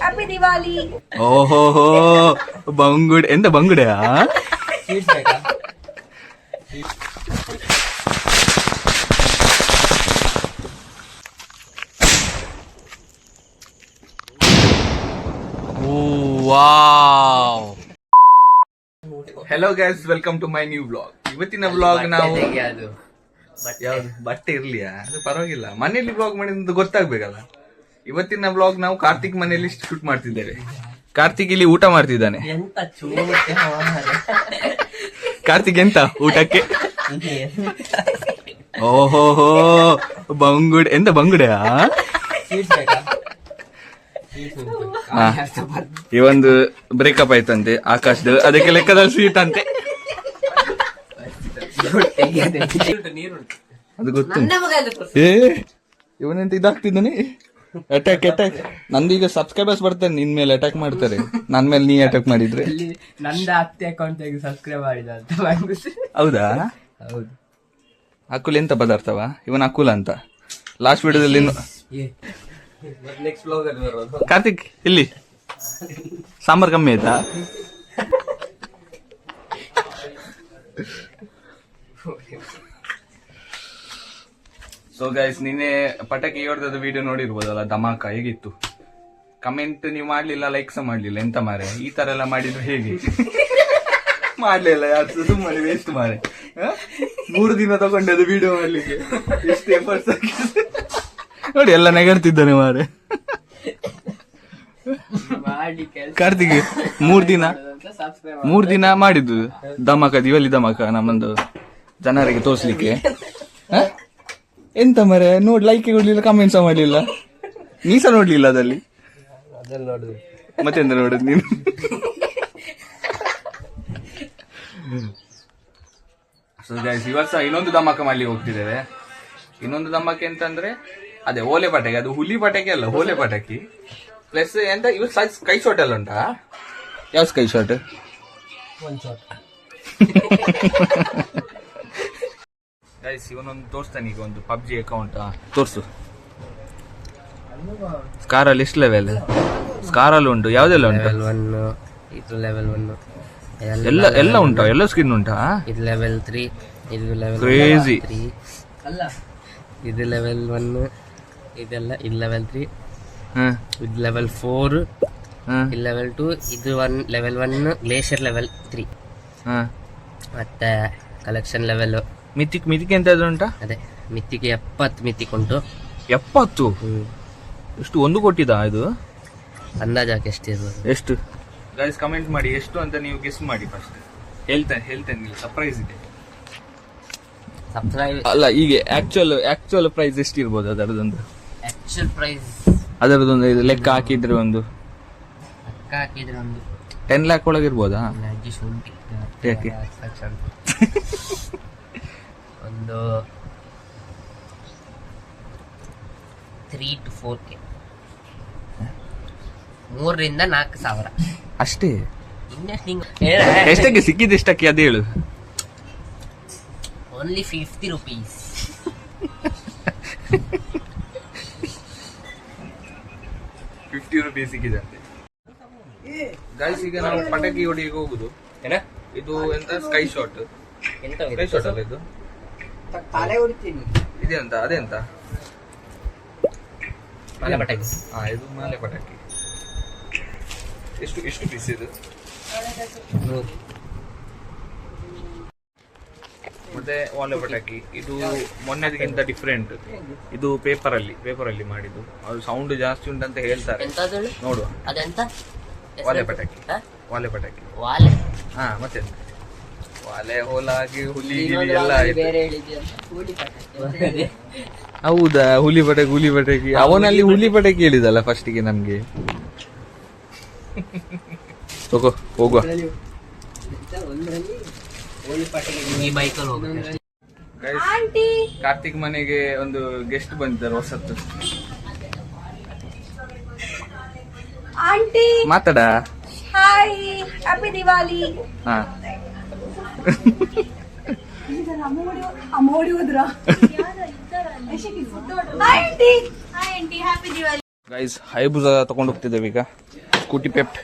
Happy Diwali. ఓహోహో బంగుడు ఎంత బంగుడా wow. Hello guys, welcome to my new vlog. ಇವತ್ತಿನ ವ್ಲಾಗ್ ನಾವು ಯಾವ್ದು ಬಟ್ಟೆ ಇರ್ಲಿಯಾ ಅದು ಪರವಾಗಿಲ್ಲ, ಮನೇಲಿ ವ್ಲಾಗ್ ಮಾಡಿದ್ದು ಗೊತ್ತಾಗ್ಬೇಕಲ್ಲ. ಇವತ್ತಿನ ವ್ಲಾಗ್ ನಾವು ಕಾರ್ತಿಕ್ ಮನೆಯಲ್ಲಿ ಶೂಟ್ ಮಾಡ್ತಿದ್ದೇವೆ. ಕಾರ್ತಿಕ್ ಇಲ್ಲಿ ಊಟ ಮಾಡ್ತಿದ್ದಾನೆ. ಕಾರ್ತಿಕ್ ಎಂತ ಊಟಕ್ಕೆ? ಓಹೋಹೋ ಬಂಗುಡ್ ಎಂತ ಬಂಗುಡ್ಯಾ? ಈ ಒಂದು ಬ್ರೇಕಪ್ ಆಯ್ತಂತೆ ಆಕಾಶ್ದು, ಅದಕ್ಕೆ ಲೆಕ್ಕದಲ್ಲಿ ಸ್ವೀಟ್ ಅಂತೆ. ಅದು ಗೊತ್ತು. ಏ ಇವನೆಂತ ಇದಾಗ್ತಿದ್ದಾನೆ. Attack attack. ನಂದೀಗ ಸಬ್ಸ್ಕ್ರೈಬರ್ಸ್ ಬರ್ತಾರೆ, ನಿನ್ ಮೇಲೆ ಅಟ್ಯಾಕ್ ಮಾಡ್ತಾರೆ. ನನ್ ಮೇಲೆ ನೀ ಅಟ್ಯಾಕ್ ಮಾಡಿದ್ರೆ ನಂದ ಅತ್ತೆ ಅಕೌಂಟ್ ಸಬ್ಸ್ಕ್ರೈಬ್ ಮಾಡಿದ ಅಂತ. ಹೌದಾ? ಹೌದು. ಅಕುಲ್ ಎಂತ ಪದಾರ್ಥವ ಇವನ್ ಅಕುಲ್ ಅಂತ ಲಾಸ್ಟ್ ವಿಡಿಯೋದಲ್ಲಿ. ಕಾರ್ತಿಕ್ ಇಲ್ಲಿ ಸಾಂಬಾರ್ ಕಮ್ಮಿ ಆಯ್ತಾ? ಸೊ ಗೈಸ್, ನಿನ್ನೆ ಪಟಾಕಿ ಹೊಡೆದ ವಿಡಿಯೋ ನೋಡಿರ್ಬೋದಲ್ಲ, ಧಮಾಕ ಹೇಗಿತ್ತು? ಕಮೆಂಟ್ ನೀವು ಮಾಡ್ಲಿಲ್ಲ, ಲೈಕ್ ಸಹ ಮಾಡ್ಲಿಲ್ಲ. ಎಂತ ಮಾರೆ ಈ ತರ ಎಲ್ಲ ಮಾಡಿದ್ರೆ ಹೇಗೆ? ಮಾಡ್ಲಿಲ್ಲ ಯಾರು, ಸುಮ್ಮನೆ ವೇಸ್ಟ್ ಮಾರೆ. 3 ದಿನ ತಗೊಂಡದ್ದು ವಿಡಿಯೋ ಮಾಡ್ಲಿಕ್ಕೆ, ಎಷ್ಟು ಎಫರ್ಟ್ಸ್ ಆಗಿದೆ ನೋಡಿ. ಎಲ್ಲ ನೆಗಡ್ತಿದ್ದಾನೆ ಮಾರೆ. ಕಾರ್ತಿಕ್ 3 ದಿನ ಮಾಡಿದ್ದು ಧಮಾಕ, ದಿವಾಲಿ ಧಮಾಕ ನಮ್ಮಂದು ಜನರಿಗೆ ತೋರ್ಸ್ಲಿಕ್ಕೆ. ಎಂತ ಮರೆ ನೋಡ್, ಲೈಕ್ ಕೊಡ್ಲಿಲ್ಲ, ಕಮೆಂಟ್ಸ್ ಮಾಡ್ಲಿಲ್ಲ, ನೀಸ ನೋಡ್ಲಿಲ್ಲ ಅದಲ್ಲಿ. ಮತ್ತೆಂತ ನೋಡುದು ನೀನು? ಸೊ ಗೈಸ್, ಇವತ್ತು ಇನ್ನೊಂದು ಧಮಾಕ ಮಾಡ್ಲಿಕ್ಕೆ ಹೋಗ್ತಿದ್ದೇವೆ. ಇನ್ನೊಂದು ಧಮಾಕ ಎಂತಂದ್ರೆ ಅದೇ ಓಲೆ ಪಟಾಕಿ. ಅದು ಹುಲಿ ಪಟಾಕಿ ಅಲ್ಲ, ಓಲೆ ಪಟಾಕಿ. ಪ್ಲಸ್ ಎಂತ ಇವತ್ತು ಸ್ಕೈ ಶಾಟ್ ಎಲ್ಲ ಉಂಟಾ? ಯಾವ ಸ್ಕೈ ಶಾಟ್? ಗೈಸ್, ಇವನೊಂದು ತೋರಿಸ್ತಾನೆ ಈಗ, ಒಂದು ಪಬ್ಜಿ ಅಕೌಂಟ್ ತೋರ್ಸು. ಸ್ಕಾರಲ್ಲಿ ಎಷ್ಟು ಲೆವೆಲ್? ಸ್ಕಾರಲ್ಲಿ ಉಂಟು, ಯಾವ್ದೆಲ್ಲ ಉಂಟು? ಇದು ಲೆವೆಲ್ 1 ಎಲ್ಲ ಉಂಟಾ? ಎಲ್ಲ ಸ್ಕಿನ್ ಉಂಟಾ? ಇದು ಲೆವೆಲ್ 3, ಇದು ಲೆವೆಲ್ ಕ್ರೇಜಿ. ಅಲ್ಲ, ಇದು ಲೆವೆಲ್ 1, ಇದೆಲ್ಲ ಇದು ಲೆವೆಲ್ 3, ಇದು ಲೆವೆಲ್ 4, ಇದು ಲೆವೆಲ್ 2, ಇದು ಲೆವೆಲ್ 1 ಗ್ಲೇಷಿಯರ್ ಲೆವೆಲ್ 3, ಮತ್ತೆ ಕಲೆಕ್ಷನ್ ಲೆವೆಲ್ ಮಿಥಿಕ್ ಎಂತ ಉಂಟಾ? ಅದೇ ಮಿಥಿಕ್ 70 ಮಿಥಿಕ್ ಉಂಟು. 70? ಎಷ್ಟು ಒಂದು ಕೊಟ್ಟಿದ ಇದು? ಅಂದಾಜಾಕೆ ಎಷ್ಟಿರ್ಬೋದು? ಎಷ್ಟು ಗೈಸ್ ಕಮೆಂಟ್ ಮಾಡಿ, ಎಷ್ಟು ಅಂತ ನೀವು ಗೆಸ್ ಮಾಡಿ. ಫಸ್ಟ್ ಹೇಳ್ತೇನೆ ನೀವು, ಸರ್ಪ್ರೈಸ್ ಇದೆ. ಅಲ್ಲ, ಈಗ ಆಕ್ಚುಯಲ್ ಪ್ರೈಸ್ ಎಷ್ಟು ಇರ್ಬೋದು ಅದರದೊಂದು? ಆಕ್ಚುಯಲ್ ಪ್ರೈಸ್ ಅದರದೊಂದು ಇದು ಲೆಕ್ಕ ಹಾಕಿದ್ರೆ ಒಂದು 10 ಲ್ಯಾಕ್ ಒಳಗೆ ಇರ್ಬೋದಾ? ಯಾಕೆ? ಒಂದು 3 to 4K, 3ರಿಂದ 4,000 ಅಷ್ಟೇ. ಇನ್ನೆಷ್ಟು? ಎಷ್ಟಕ್ಕೆ ಸಿಕ್ಕಿದ್ದು? ಎಷ್ಟಕ್ಕೆ ಅದು ಹೇಳು. Only 50 rupees. 50 ರೂಪೀಸ್ ಸಿಕ್ಕಿದೆ ಅಂತೆ. ಗೈಸ್, ಈಗ ನಾವು ಪಟಾಕಿ ಹೊಡಿಗೆ ಹೋಗುದು. ಇದು ಎಂತ ಸ್ಕೈ ಶಾಟ್? ಸ್ಕೈ ಶಾಟ್ ಅಲ್ಲ ಇದು? ಇದೆಂತ? ಅದೆಂತ? ಮಾಲೆ ಪಟಾಕಿ. ಇದು ಮಾಲೆ ಪಟಾಕಿ. ಎಷ್ಟು ಪೀಸ್ ಇದು? 100. ಮತ್ತೆ ವಾಲೆ ಪಟಾಕಿ ಇದು ಮೊನ್ನೆದಕ್ಕಿಂತ ಡಿಫ್ರೆಂಟ್. ಇದು ಪೇಪರ್ ಅಲ್ಲಿ ಮಾಡಿದ್ದು. ಅದು ಸೌಂಡ್ ಜಾಸ್ತಿ ಉಂಟಂತ ಹೇಳ್ತಾರೆ, ನೋಡುವ. ಅದೆಂತ? ವಾಲೆ ಪಟಾಕಿ. ವಾಲೆ ಪಟಾಕಿ. ವಾಲೆ? ಮತ್ತೆ ವಾಲೆ, ಹೋಲಾಗಿ, ಹುಲಿ ಗಿಲಿ ಎಲ್ಲ ಹೌದಾ? ಹುಲಿ ಪಟಾಕಿ. ಅವನಲ್ಲಿ ಹುಲಿ ಪಟಾಕಿ ಹೇಳಿದಲ್ಲ ಫಸ್ಟಿಗೆ ನಮ್ಗೆ. ತಗೋ ಹೋಗುವ. ಕಾರ್ತಿಕ್ ಮನೆಗೆ ಒಂದು ಗೆಸ್ಟ್ ಬಂದಿದ್ದಾರೆ ಹೊಸತ್ತು. ಆಂಟಿ ಮಾತಾಡ. Hi, happy Diwali. ಗೈಸ್ ಹೈಬುಜ ತಗೊಂಡು ಹೋಗ್ತಿದ್ದೇವೆ ಈಗ ಸ್ಕೂಟಿ ಪೆಪ್ಟ್.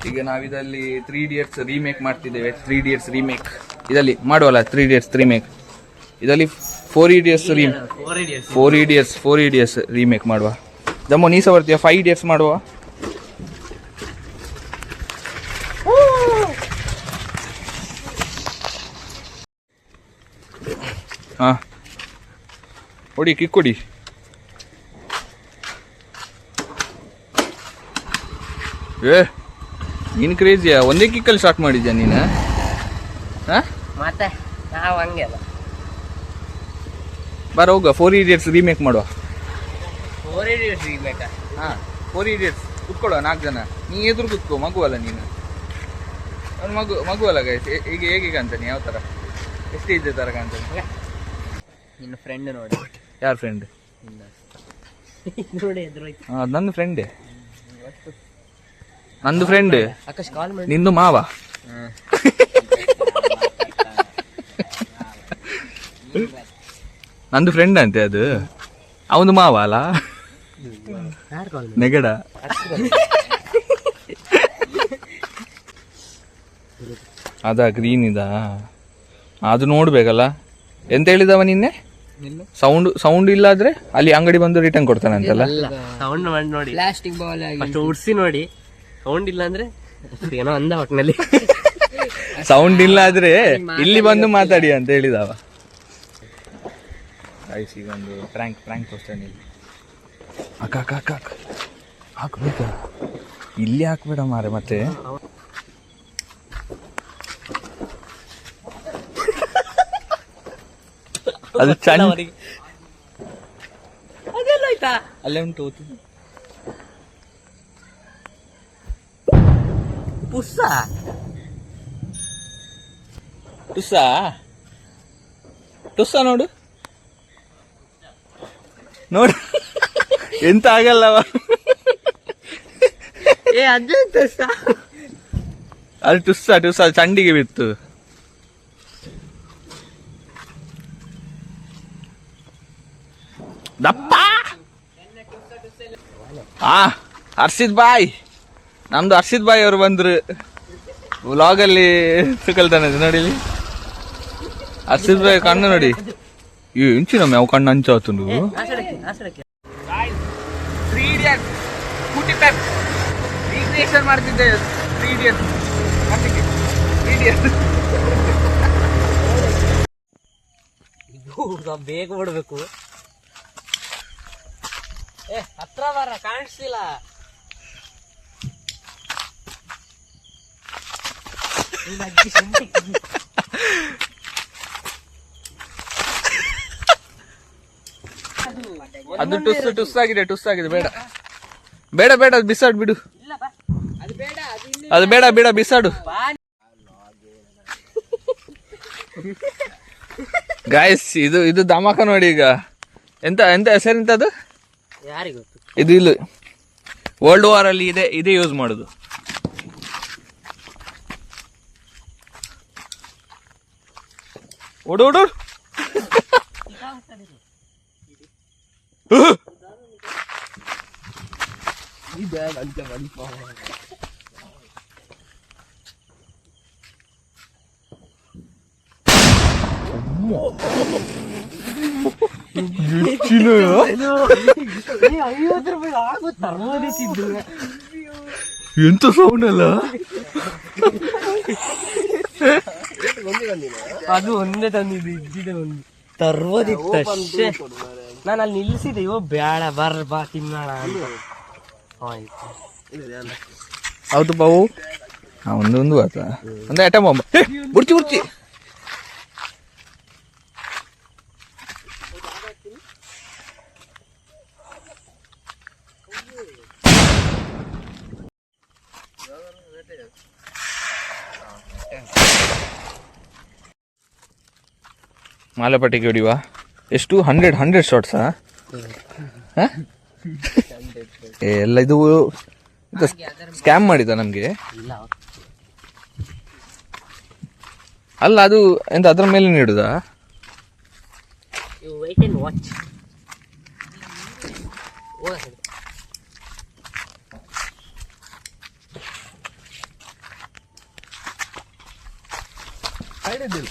ಈಗ ನಾವಿದಲ್ಲಿ 3 Idiots ರೀಮೇಕ್ ಮಾಡ್ತಿದ್ದೇವೆ. 3 Idiots ರೀಮೇಕ್ ಇದರಲ್ಲಿ ಮಾಡುವಲ್ಲ. 3 Idiots ರೀಮೇಕ್ ಇದರಲ್ಲಿ 4 Idiots ರೀಮೇಕ್ ಮಾಡುವ. ದಮ್ಮು ನೀ ಸಹ ಬರ್ತೀಯ? 5 Idiots ಮಾಡುವ. ಹಾ ಕೊಡಿ, ಕಿಕ್ ಕೊಡಿ. ನೀನು ಕ್ರೇಜಿಯಾ? ಒಂದೇ ಕಿಕ್ಕಲ್ಲಿ ಸ್ಟಾರ್ಟ್ ಮಾಡಿದ್ಯಾ ನೀನು? ಮತ್ತೆ ನಾವು ಹಂಗೆ ಅಲ್ಲ. ಬರ ಹೋಗ 4 Idiots ರೀಮೇಕ್ ಮಾಡುವ. 4 Idiots ರೀಮೇಕ್? ಹಾಂ 4 Idiots ಕುತ್ಕೊಳ್ಳೋ 4 ಜನ. ನೀ ಎದುರು ಕುತ್ಕೋ, ಮಗುವಲ್ಲ ನೀನು. ಅವ್ನು ಮಗುವಲ್ಲ ಗೈಸ್. ಈಗ ಹೇಗೆ ಕಾಣ್ತಾನೆ? ಯಾವ ಥರ? ಎಷ್ಟು ಇದ್ದೆ ಥರ ಕಾಣ್ತಾನೆ? ನಿನ್ನ ಫ್ರೆಂಡ್ ನೋಡಿ. ಯಾರ ಫ್ರೆಂಡ್? ನೋಡಿ ಎದುರೋಯ್ತು. ಹಾಂ ನನ್ನ ಫ್ರೆಂಡೇ. ನಂದು ಫ್ರೆಂಡ್. ಆಕಾಶ್ ಕಾಲ್ ಮಾಡಿ. ನಿಂದು ಮಾವ. ನಂದು ಫ್ರೆಂಡ್ ಅಂತೆ ಅದು. ಅವನು ಮಾವ ಅಲ್ಲ, ಯಾರು ಕಾಲ್ ನೆಗಡ. ಅದ ಗ್ರೀನ್ ಇದ ಅದು ನೋಡ್ಬೇಕಲ್ಲ. ಎಂತ ಹೇಳಿದವ ನಿನ್ನೆ? ಸೌಂಡ್ ಇಲ್ಲ ಆದ್ರೆ ಅಲ್ಲಿ ಅಂಗಡಿ ಬಂದು ರಿಟರ್ನ್ ಕೊಡ್ತಾನಂತಲ್ಲ. ಸೌಂಡ್ ಮಾಡಿ ನೋಡಿ, ಪ್ಲಾಸ್ಟಿಕ್ ಬಾಲ್ ಅಷ್ಟು ಉಡ್ಸಿ ನೋಡಿ. ಸೌಂಡ್ ಇಲ್ಲ ಅಂದ್ರೆ ಏನೋ ಅಂದ ಒಟ್ಟಿನಲ್ಲಿ. ಸೌಂಡ್ ಇಲ್ಲ ಆದ್ರೆ ಇಲ್ಲಿ ಬಂದು ಮಾತಾಡಿ ಅಂತ ಹೇಳಿದವ. ಈಗ ಒಂದು ಪ್ರ್ಯಾಂಕ್ ತೋರಿಸ್ತೇನೆ. ಅಕ್ಕ ಹಾಕ್ಬೇಕ? ಇಲ್ಲಿ ಹಾಕ್ಬೇಡ ಮಾರೆ. ಮತ್ತೆ ಅದು ಅಲ್ಲೇ ಉಂಟು. ಟುಸ್ಸ ನೋಡು ಎಂತ ಆಗಲ್ಲವ. ಅದು ಟುಸ್ಸ ಚಂಡಿಗೆ ಬಿತ್ತು. ದಪ್ಪ ಹರ್ಷಿತ್ ಬಾಯ್, ನಮ್ದು ಹರ್ಷಿತ್ ಬಾಯ್ ಅವರು ಬಂದ್ರು. ವ್ಲಾಗಲ್ಲಿ ಕಲ್ತಾನೆ ನೋಡಿಲಿ. ಹರ್ಷಿತ್ ಬಾಯ್ ಕಣ್ಣು ನೋಡಿ. ಇಂಚಿನ ಯಾವ ಕಣ್ಣು ಹಂಚಾವತ್ತು. 3 Idiots ಸ್ಕೂಟಿ ಪೆಪ್ ರೀಕ್ರಿಯೇಷನ್ ಮಾಡ್ತಿದ್ದೆ. 3 Idiots ಬೇಗ ಓಡ್ಬೇಕು. ಹತ್ರ ಬರ, ಕಾಣಿಸ್ತಿಲ್ಲ. ಅದು ಟುಸ್ ಆಗಿದೆ. ಬೇಡ ಅದು ಬಿಸಾಡು, ಬಿಡು. ಅದು ಬೇಡ ಬಿಸಾಡು. ಗಾಯ್ಸ್ ಇದು ಧಮಾಕ ನೋಡಿ. ಈಗ ಎಂತ ಹೆಸರೆಂತದು ಯಾರಿಗೂ ಇದು ಇಲ್ಲ. ವರ್ಲ್ಡ್ ವಾರ್ ಅಲ್ಲಿ ಇದೇ ಯೂಸ್ ಮಾಡುದು. ಓಡು ಎಂತ ಸೌಂಡ್ ಅಲ್ಲ ಅದು. ಒಂದೇ ತಂದಿದ್ದು, ಇದ್ದಿದೆ ಒಂದು ತರ್ಬೋದಿತ್ತು ಅಷ್ಟೇ. ನಾನು ಅಲ್ಲಿ ನಿಲ್ಲಿಸಿದೆ. ಬೇಡ ಬಾ ತಿನ್ನೋಣ ಅಂತ. ಹೌದು ಬಾವು. ಒಂದು ಆತ ಒಂದು ಐಟಮ್ ಬಾಂಬ್. ಬುಡ್ಚಿ ಮಾಲೆಪಟ್ಟಿಗೆ ಹೊಡಿವಾ? ಎಷ್ಟು? 100 ಶಾರ್ಟ್ಸಾ? ಎಲ್ಲ ಇದು ಸ್ಕ್ಯಾಮ್ ಮಾಡಿದ ನಮ್ಗೆ. ಅಲ್ಲ ಅದು ಎಂತ ಅದ್ರ ಮೇಲೆ ನೀಡುದ? ಹಿಡಿದಿಲ್ಲ.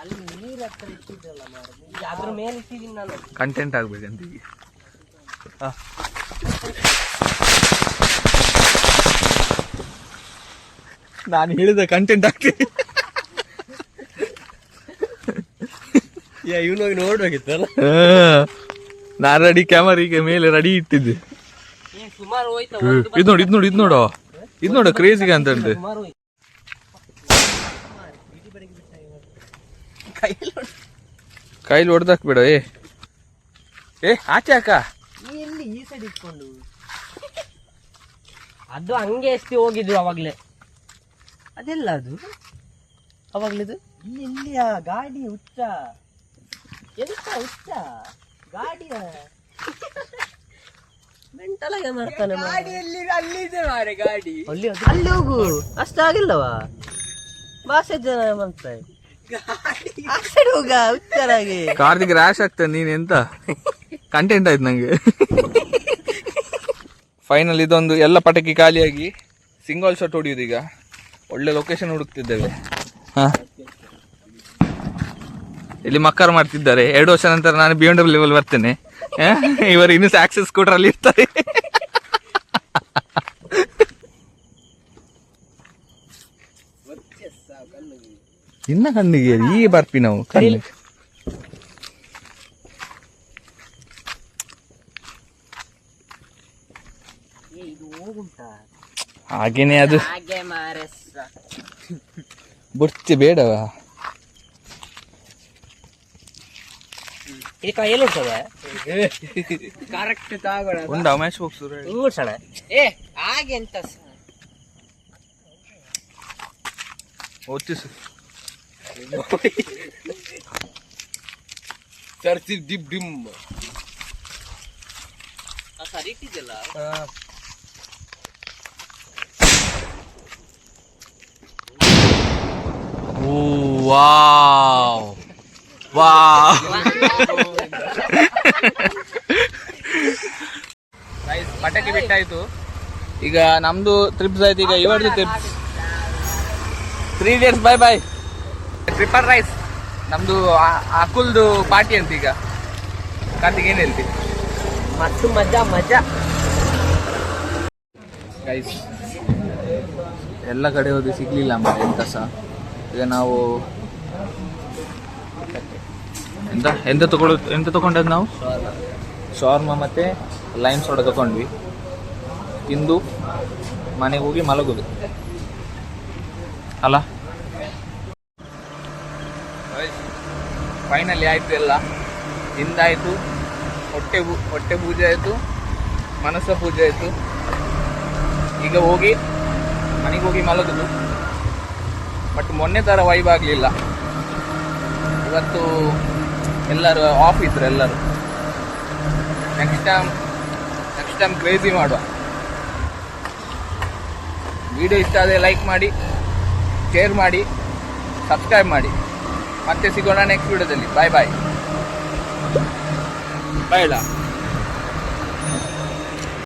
ಅಲ್ಲಿ ನೀರ್ ಹತ್ರ ಇಟ್ಟಿದ್ರಲ್ಲ ಮಾರ್ರೆ. ಈಗ ಅದ್ರ ಮೇಲೆ ಇಟ್ಟಿದ್ದೀನಿ ನಾನು. ಕಂಟೆಂಟ್ ಆಗ್ಬೇಕಂತ ಈಗ. ನಾನು ಹೇಳಿದ ಕಂಟೆಂಟ್ ಆಗ್ತೀನಿ. ಇವನು ಹೋಗಿ ನೋಡ್ಬೇಕಿತ್ತಲ್ಲ. ನಾನು ರೆಡಿ ಕ್ಯಾಮರಿಗೆ ಮೇಲೆ ರೆಡಿ ಇಟ್ಟಿದ್ದೆ. ಸುಮಾರು ಹೋಯ್ತಾ. ಇದು ನೋಡು ಕ್ರೇಜಿಗೆ ಅಂತ ಉಂಟು. ಕೈಲಿ ಹೊಡೆದಾಕ್ಬೇಡ. ಏ ಆಚೆ ಅಕ್ಕ ಎಲ್ಲಿ ಈ ಸೈಡ್ ಇಟ್ಕೊಂಡು ಅದು ಹಂಗೆ ಎಸ್ತಿ ಹೋಗಿದ್ದು ಅವಾಗ್ಲೇ. ಅದೆಲ್ಲ ಅದು ಅವಾಗ್ಲಿದು ಇಲ್ಲಿಯ ಗಾಡಿ ಹುಚ್ಚ ಎಂತ ಹುಚ್ಚ ಗಾಡಿಯ ಮೆಂಟಲಾಗೆ ಮಾಡ್ತಾನೆ. ಅಲ್ಲಿದೆ ಮಾರೆ ಗಾಡಿ. ಅಲ್ಲಿ ಹೋಗು ಅಷ್ಟಾಗಿಲ್ಲವಾ ಭಾಷೆ ಜನ ಮಾಡ್ತಾರೆ. ಹೋಗ ಹುಚ್ಚರಾಗಿ ಕಾರ್ತಿಕ್ ರ್ಯಾಶ್ ಆಗ್ತಾನೆ. ನೀನ್ ಎಂತ ಕಂಟೆಂಟ್ ಆಯ್ತು ನಂಗೆ. ಫೈನಲ್ ಇದೊಂದು ಎಲ್ಲ ಪಟಾಕಿ ಖಾಲಿಯಾಗಿ ಸಿಂಗಲ್ ಶಾಟ್ ಹೊಡಿಯೋದು. ಈಗ ಒಳ್ಳೆ ಲೊಕೇಶನ್ ಹುಡುಕ್ತಿದ್ದೇವೆ. ಇಲ್ಲಿ ಮಕ್ಕರ್ ಮಾಡ್ತಿದ್ದಾರೆ. 2 ವರ್ಷ ನಂತರ ನಾನು BMW ಲೆವೆಲ್ ಬರ್ತೇನೆ. ಇವರು ಇನ್ನೂ ಆಕ್ಸೆಸ್ ಸ್ಕೂಟರ್ ಅಲ್ಲಿ ಇರ್ತಾರೆ. ಇನ್ನ ಕಣ್ಣಿಗೆ ಈ ಬರ್ಪಿ ನಾವು ಕಣ್ಣಿಗೆ. ಹಾಗೇನೆ ಅದು ಬುರ್ಚಿ ಬೇಡವಾ. ಈ ಕೈಯಲ್ಲಿ ಇರ್ತದೆ ಕರೆಕ್ಟ್ ತಗೋಣ. ಉಂಡ ಮ್ಯಾಚ್ ಹೋಗ್ಸು ಇಂಗ್ಲಿಷ್ ಅಣ್ಣ. ಹಾಗೆ ಎಂತ ಓದಿಸು ಚರ್ಚಿ ಡಿಮ್ ಡಿಮ್ ಸರಿ ಇಟ್ಟಿದ್ದಲ್ಲ. Wow wow. ಪಟಾಕಿ ಬಿಟ್ಟಾಯ್ತು. ಈಗ ನಮ್ದು ಟ್ರಿಪ್ಸ್ ಆಯ್ತು. ಈಗ ಇವರದು trips 3 days bye bye. Triple rice ನಮ್ದು ಅಕುಲ್ದು ಪಾರ್ಟಿ ಅಂತ. ಈಗ ಕಾರ್ತಿಕ್ ಏನ್ ಹೇಳ್ತೀವಿ? ಮತ್ತು ಮಜಾ ಮಜಾ ಗೈಸ್. ಎಲ್ಲ ಕಡೆ ಹೋಗಿ ಸಿಗ್ಲಿಲ್ಲ ಮಾರೆ ಎಂತ ಸಹ. ಈಗ ನಾವು ಎಂತ ತಗೊಂಡದ್ದು ನಾವು ಶಾರ್ಮ ಮತ್ತೆ ಲೈಮ್ ಸೋಡಾ ತಗೊಂಡ್ವಿ. ತಿಂದು ಮನೆಗೆ ಹೋಗಿ ಮಲಗೋದು ಅಲ್ಲ. ಫೈನಲಿ ಆಯ್ತು. ಎಲ್ಲ ತಿಂದಾಯ್ತು. ಹೊಟ್ಟೆ ಪೂಜೆ ಆಯ್ತು, ಮನಸ್ಸ ಪೂಜೆ ಆಯ್ತು. ಈಗ ಹೋಗಿ ಮನೆಗೆ ಹೋಗಿ ಮಲಗುದು. ಬಟ್ ಮೊನ್ನೆ ಥರ ವೈಬ್ ಆಗಲಿಲ್ಲ. ಇವತ್ತು ಎಲ್ಲರೂ ಆಫ್ ಇದ್ರು. ಎಲ್ಲರೂ ನೆಕ್ಸ್ಟ್ ಟೈಮ್ ಕ್ರೇಜಿ ಮಾಡುವ. ವಿಡಿಯೋ ಇಷ್ಟ ಆದರೆ ಲೈಕ್ ಮಾಡಿ, ಶೇರ್ ಮಾಡಿ, ಸಬ್ಸ್ಕ್ರೈಬ್ ಮಾಡಿ. ಮತ್ತೆ ಸಿಗೋಣ ನೆಕ್ಸ್ಟ್ ವಿಡಿಯೋದಲ್ಲಿ. ಬಾಯ್ ಬಾಯ್. ಬಾಯ್.